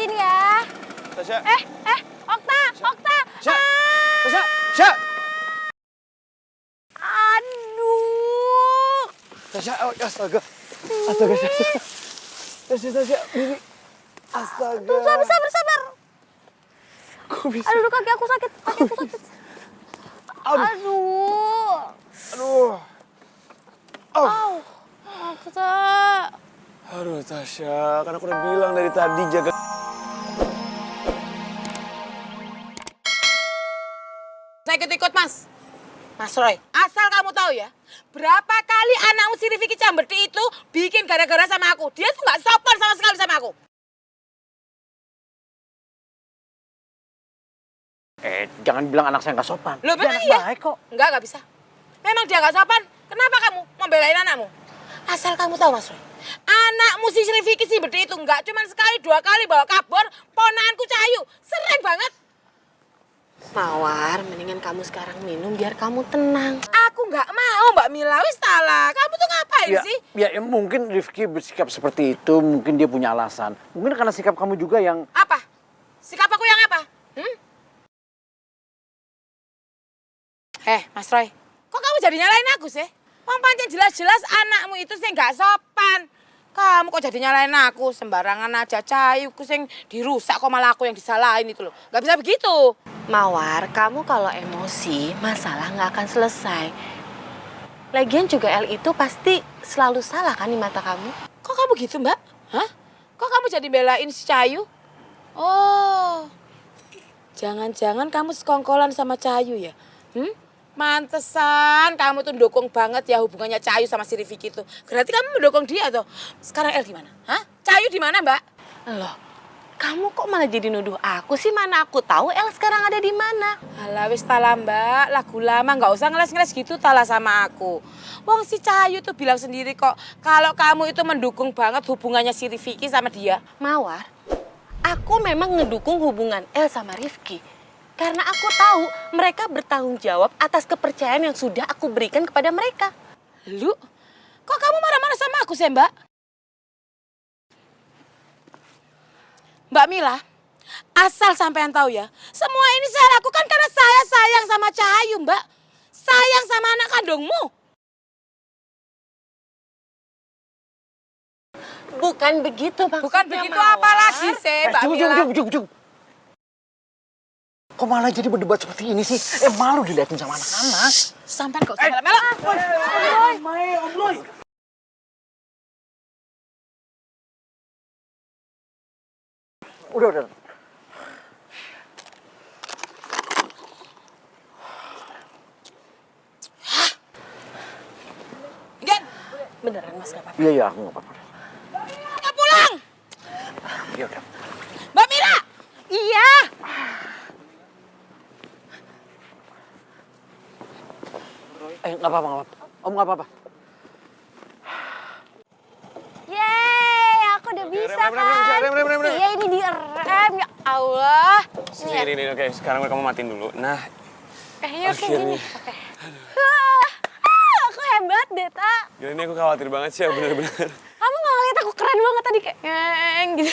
sini ya. Tasya. Okta, Okta. Tasya. Tasya. Tasya. Aduh. Tasya, astaga. Astaga, Tasya. Tasya, ini. Astaga. Tuh, sabar. Kok bisa? Aduh, kaki aku sakit. Aduh. Au. Okta. Aduh, Tasya. Kan aku udah bilang dari tadi jaga. Saya ikut-ikut, Mas. Mas Roy, asal kamu tahu ya, berapa kali anakmu si Rifki Camberti itu bikin gara-gara sama aku. Dia tuh nggak sopan sama sekali sama aku. Jangan bilang anak saya nggak sopan. Loh, Dia memang anak iya? baik kok. Nggak bisa. Memang dia nggak sopan. Kenapa kamu membelain anakmu? Asal kamu tahu, Mas Roy, anakmu si Rifki Camberti itu nggak cuma sekali, 2 kali bawa kabur ponakanku Cahayu. Sering banget. Mawar, mendingan kamu sekarang minum biar kamu tenang. Aku nggak mau, Mbak Mila. Wis salah. Kamu tuh ngapain sih? Ya, mungkin Rifki bersikap seperti itu, mungkin dia punya alasan. Mungkin karena sikap kamu juga yang... Apa? Sikap aku yang apa? Mas Roy, kok kamu jadi nyalain aku sih? Wong pancen jelas-jelas anakmu itu sih nggak sopan. Kamu kok jadi nyalain aku? Sembarangan aja, Cahayuku sing dirusak kok malah aku yang disalahin itu loh. Nggak bisa begitu. Mawar, kamu kalau emosi masalah nggak akan selesai. Lagian juga El itu pasti selalu salah kan di mata kamu? Kok kamu gitu, Mbak? Hah? Kok kamu jadi belain si Cahayu? Oh, jangan-jangan kamu sekongkolan sama Cahayu ya? Mantesan kamu tuh dukung banget ya hubungannya Cahayu sama si Rifki itu. Berarti kamu mendukung dia tuh. Sekarang El di mana? Hah? Cahayu di mana, Mbak? Loh, kamu kok malah jadi nuduh aku sih? Mana aku tahu El sekarang ada di mana? Alah wis tala, Mbak. Lagu lama nggak usah ngeles-ngeles gitu tala sama aku. Wong si Cahayu tuh bilang sendiri kok kalau kamu itu mendukung banget hubungannya si Rifki sama dia. Mawar, aku memang ngedukung hubungan El sama Rifki. Karena aku tahu mereka bertanggung jawab atas kepercayaan yang sudah aku berikan kepada mereka. Lu, kok kamu marah-marah sama aku sih, Mbak? Mbak Mila, asal sampean tahu ya, semua ini saya lakukan karena saya sayang sama Cahayu, Mbak. Sayang sama anak kandungmu. Bukan begitu maksudnya, Bukan begitu Mawar. Apa lagi sih, Mbak Mila? Cukup. Kok malah jadi berdebat seperti ini sih? Malu dilihatin sama anak-anak. Sampean kok melo-melo. Om Roy. Udah. Igen, beneran Mas gak apa-apa? Iya, aku nggak apa-apa. Nggak pulang! Ya udah. Mbak Mira! Iya! Nggak apa-apa. Om nggak apa-apa. Yeay, aku udah bisa kan. Rem. Iya, ini direm. Ya Allah. Ini, oke. Sekarang kamu matiin dulu. Nah, Kayaknya kayak gini. akhirnya. Aku hebat deh, Tak. Gila, ini aku khawatir banget sih, bener-bener. Kamu nggak ngeliat aku keren banget tadi kayak ngeng gitu.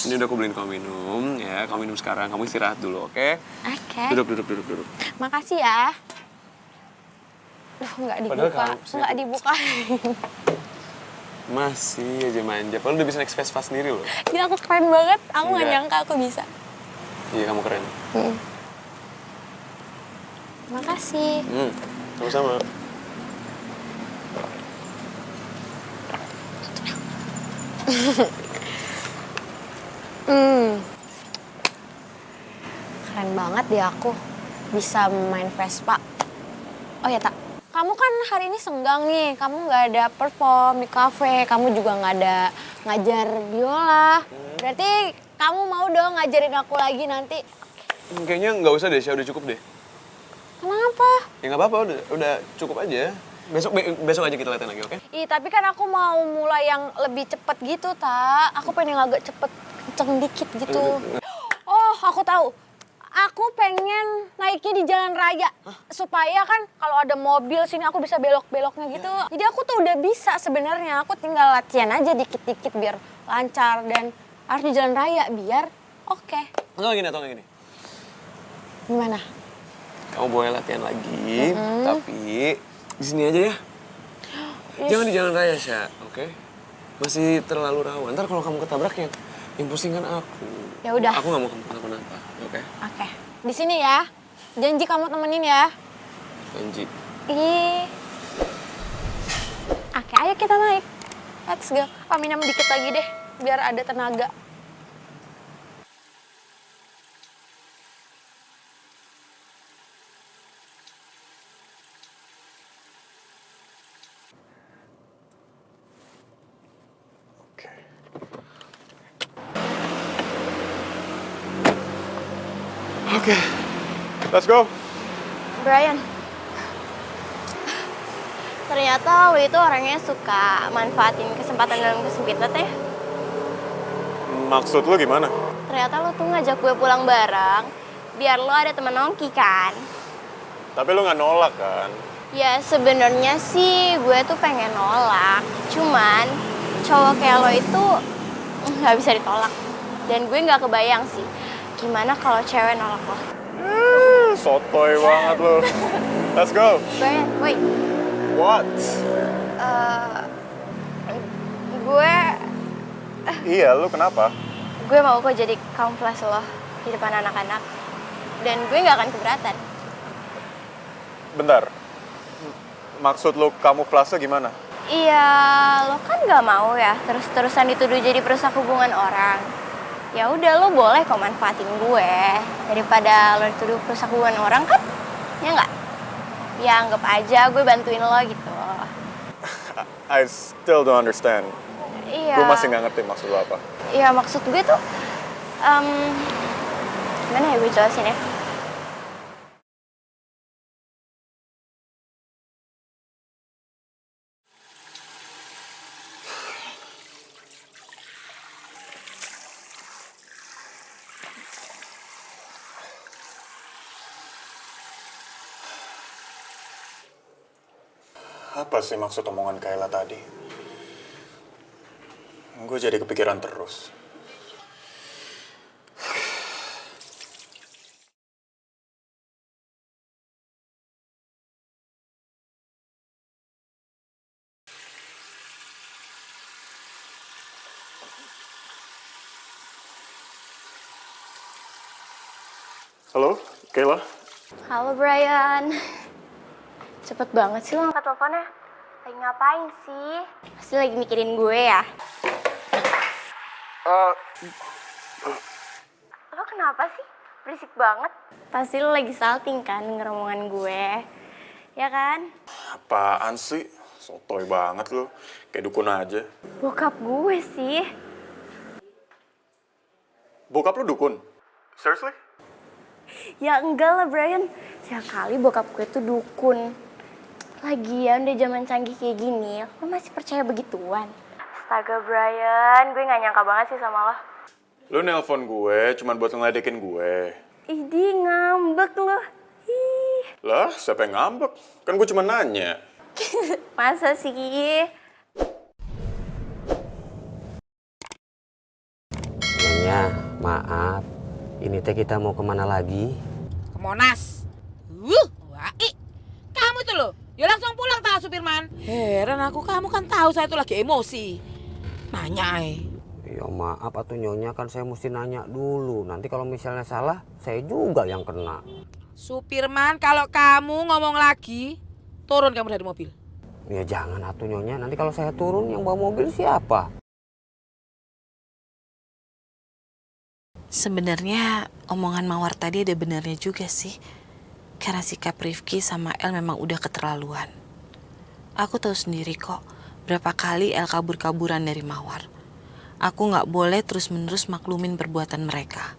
Ini udah aku beliin kamu minum, ya. Kamu minum sekarang, kamu istirahat dulu, oke? Oke. Duduk. Makasih ya. Duh, nggak dibuka. Nggak dibuka. Masih aja manja. Padahal udah bisa naik Vespa sendiri loh. Gila, aku keren banget. Aku nggak Enggak. nyangka aku bisa. Iya, kamu keren. Makasih. Sama-sama. Keren banget deh aku bisa main Vespa. Oh ya, Tak. Kamu kan hari ini senggang nih. Kamu nggak ada perform di kafe. Kamu juga nggak ada ngajar biola. Berarti kamu mau dong ngajarin aku lagi nanti. Kayaknya nggak usah deh, Sya. Udah cukup deh. Kenapa? Ya nggak apa-apa, udah cukup aja. Besok aja kita latihan lagi, oke? Ih, tapi kan aku mau mulai yang lebih cepet gitu, Tak. Aku pengen yang agak cepet, kenceng dikit gitu. Oh, aku tahu. Aku pengen naiknya di jalan raya. Supaya kan kalau ada mobil sini aku bisa belok-beloknya gitu. Jadi aku tuh udah bisa sebenarnya. Aku tinggal latihan aja dikit-dikit biar lancar. Dan harus di jalan raya biar oke. Atau nggak gini. Gimana? Kamu boleh latihan lagi, tapi di sini aja ya. Jangan di jalan raya, Sya, oke? Masih terlalu rawan. Ntar kalau kamu ketabrak yang pusing kan aku. Ya udah. Aku nggak mau kamu kenapa-napa, oke? Oke. Di sini ya. Janji kamu temenin ya. Janji. Ih. Oke, ayo kita naik. Let's go. Minum dikit lagi deh, biar ada tenaga. Oke. Oke, let's go. Brian, ternyata lo itu orangnya suka manfaatin kesempatan dalam kesempitan ya. Maksud lu gimana? Ternyata lo tuh ngajak gue pulang bareng, biar lo ada temen nongki kan. Tapi lu nggak nolak kan? Ya sebenarnya sih gue tuh pengen nolak, cuman cowok kayak lo itu nggak bisa ditolak. Dan gue nggak kebayang sih, gimana kalau cewek nolak lo. Sotoy banget lu. Let's go. Brian, wait. What? Gue Iya, lu kenapa? gue mau kok jadi kamuflase lo di depan anak-anak. Dan gue nggak akan keberatan. Bentar. Maksud lu kamuflase gimana? Iya, lo kan nggak mau ya terus-terusan dituduh jadi perusak hubungan orang. Ya udah lo boleh kok manfaatin gue daripada lo dituduh perusak hubungan orang kan? Ya nggak? Ya anggap aja gue bantuin lo gitu. I still don't understand. Iya. Gue masih nggak ngerti maksud lu apa. Iya maksud gue tuh, gimana ya gue jelasin ya? Apa sih maksud omongan Kayla tadi? Gue jadi kepikiran terus. Halo, Kayla? Halo Brian. Cepet banget sih lo angkat teleponnya. Lagi ngapain sih? Pasti lagi mikirin gue ya? Lo kenapa sih? Berisik banget. Pasti lo lagi salting kan denger omongan gue. Ya kan? Apaan sih? Sotoy banget lu. Kayak dukun aja. Bokap gue sih. Bokap lu dukun? Seriously? Ya enggak lah Brian. Ya kali bokap gue tuh dukun. Lagian udah zaman canggih kayak gini, lo masih percaya begituan? Astaga Brian, gue gak nyangka banget sih sama lo. Lu nelpon gue cuman buat ngeledekin gue. Idi ngambek lo. Ih, Lah, siapa yang ngambek? Kan gue cuma nanya. masa sih? Nyonya, maaf. Ini teh kita mau kemana lagi? Ke Monas. Wai. Kamu tuh loh. Ya langsung pulang tak Supirman. Heran aku, kamu kan tahu saya tuh lagi emosi. Nanya Ya maaf atuh Nyonya, kan saya mesti nanya dulu. Nanti kalau misalnya salah, saya juga yang kena. Supirman, kalau kamu ngomong lagi, turun kamu dari mobil. Ya jangan atuh Nyonya, nanti kalau saya turun yang bawa mobil siapa? Sebenarnya omongan Mawar tadi ada benarnya juga sih. Karena sikap Rifki sama El memang udah keterlaluan. Aku tahu sendiri kok berapa kali El kabur-kaburan dari Mawar. Aku nggak boleh terus-menerus maklumin perbuatan mereka.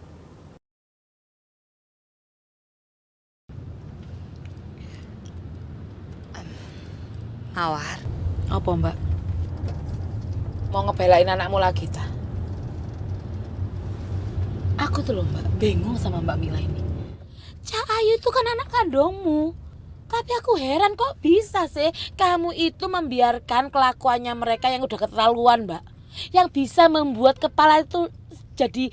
Mawar. Apa mbak? Mau ngebelain anakmu lagi ta? Aku tuh loh mbak, bingung sama Mbak Mila ini. Cahayu itu kan anak kandungmu. Tapi aku heran kok bisa sih kamu itu membiarkan kelakuannya mereka yang udah keterlaluan, Mbak. Yang bisa membuat kepala itu jadi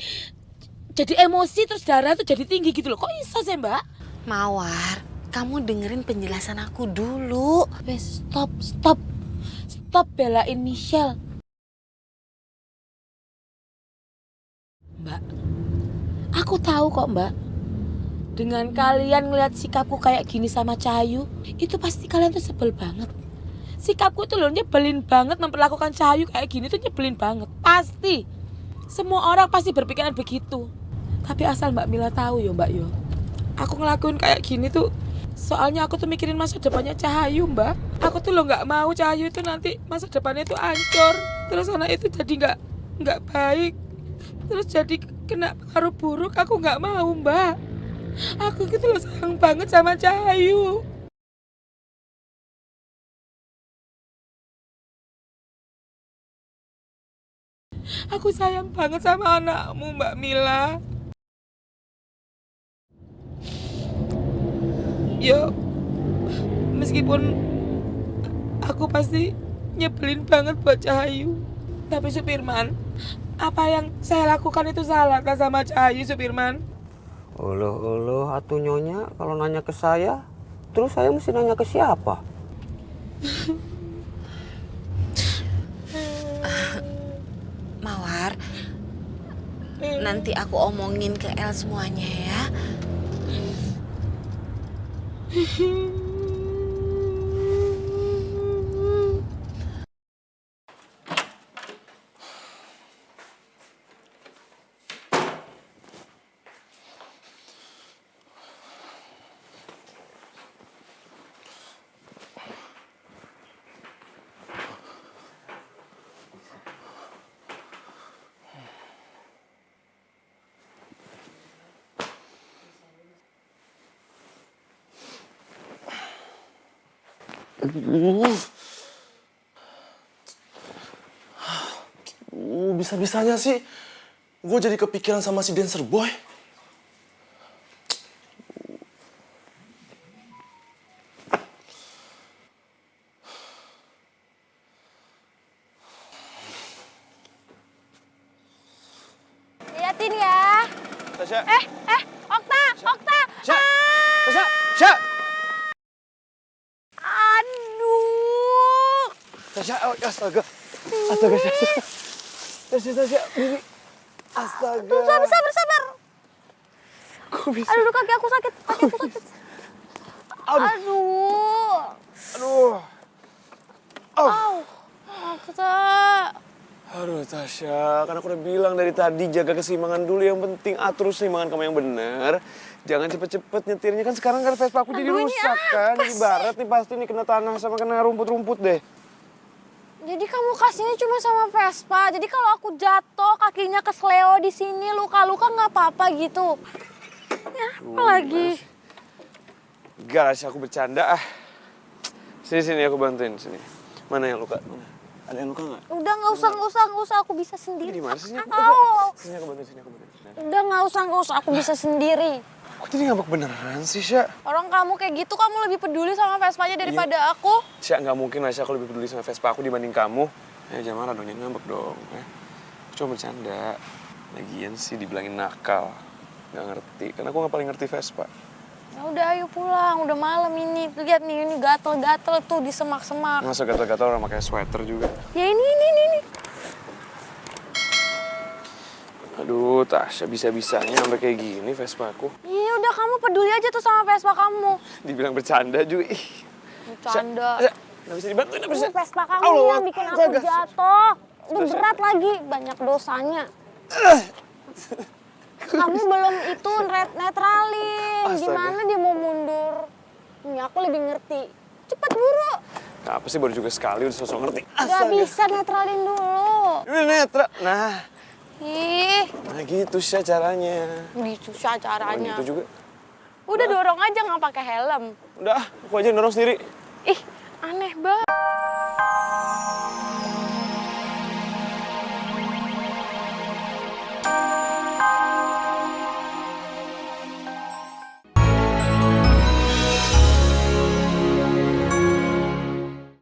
emosi terus darah itu jadi tinggi gitu loh. Kok bisa sih, Mbak? Mawar, kamu dengerin penjelasan aku dulu. Wes, stop belain Michelle. Mbak, aku tahu kok, Mbak. Dengan kalian ngeliat sikapku kayak gini sama Cahayu, itu pasti kalian tuh sebel banget. Sikapku tuh loh nyebelin banget, memperlakukan Cahayu kayak gini tuh nyebelin banget. Pasti. Semua orang pasti berpikiran begitu. Tapi asal Mbak Mila tahu yo, Mbak yo. Aku ngelakuin kayak gini tuh soalnya aku tuh mikirin masa depannya Cahayu, Mbak. Aku tuh loh nggak mau Cahayu itu nanti masa depannya tuh hancur. Terus anak itu jadi nggak baik. Terus jadi kena pengaruh buruk. Aku nggak mau, Mbak. Aku gitu loh sayang banget sama Cahayu. Aku sayang banget sama anakmu, Mbak Mila. Yo, meskipun aku pasti nyebelin banget buat Cahayu. Tapi Supirman, apa yang saya lakukan itu salah kan sama Cahayu, Supirman? Uluh, atuh nyonya kalau nanya ke saya, terus saya mesti nanya ke siapa? Mawar, nanti aku omongin ke El semuanya ya. Bisa-bisanya sih gue jadi kepikiran sama si dancer boy. Liatin ya. Tasya. Okta. Tasya. Aduh. Tasya, astaga. Tasya, Bibi. Astaga. Sabar. Kok bisa? Aduh, kaki aku sakit. Aduh. Okta. Aduh Tasya, kan aku udah bilang dari tadi jaga keseimbangan dulu, yang penting atur keseimbangan kamu yang benar. Jangan cepet-cepet nyetirnya, kan sekarang kan Vespa aku jadi rusak kan. Ibarat nih pasti nih kena tanah sama kena rumput-rumput deh. Jadi kamu kasihnya cuma sama Vespa. Jadi kalau aku jatuh kakinya kesleo di sini luka-luka nggak apa-apa gitu. Ya, apa lagi? Gak lah, aku bercanda ah. Sini aku bantuin sini. Mana yang luka? Mana? Ada yang luka nggak? Udah nggak usah, aku bisa sendiri. Di mana sih? Sini aku bantuin. Udah nggak usah, aku bisa sendiri. Kok jadi ngambek beneran sih, Sya? Orang kamu kayak gitu, kamu lebih peduli sama Vespanya daripada aku. Sya, nggak mungkin lah Sya aku lebih peduli sama Vespa aku dibanding kamu. Jangan marah dong, jangan ngambek dong. Aku cuma bercanda. Lagian sih dibilangin nakal. Nggak ngerti, karena aku nggak paling ngerti Vespa. Ya udah ayo pulang, udah malam ini. Lihat nih, ini gatel-gatel tuh di semak-semak. Masa gatal-gatal orang pakai sweater juga. Ya ini. Aduh, Tasya bisa-bisanya sampai kayak gini Vespa aku. Iya udah kamu peduli aja tuh sama Vespa kamu. Dibilang bercanda juga. Bercanda. Nggak bisa dibantuin, nggak bisa. Vespa kamu yang bikin aku jatuh. Udah berat lagi, banyak dosanya. Kamu belum itu netralin. Astaga. Gimana dia mau mundur? Ini aku lebih ngerti. Cepet buru. Apa sih baru juga sekali udah sosok ngerti. Gak bisa netralin dulu. Ini netra. Ih, Nah gitu sih caranya. gitu sih caranya. Gitu juga. Udah dorong aja nggak pakai helm. Udah, aku aja yang dorong sendiri.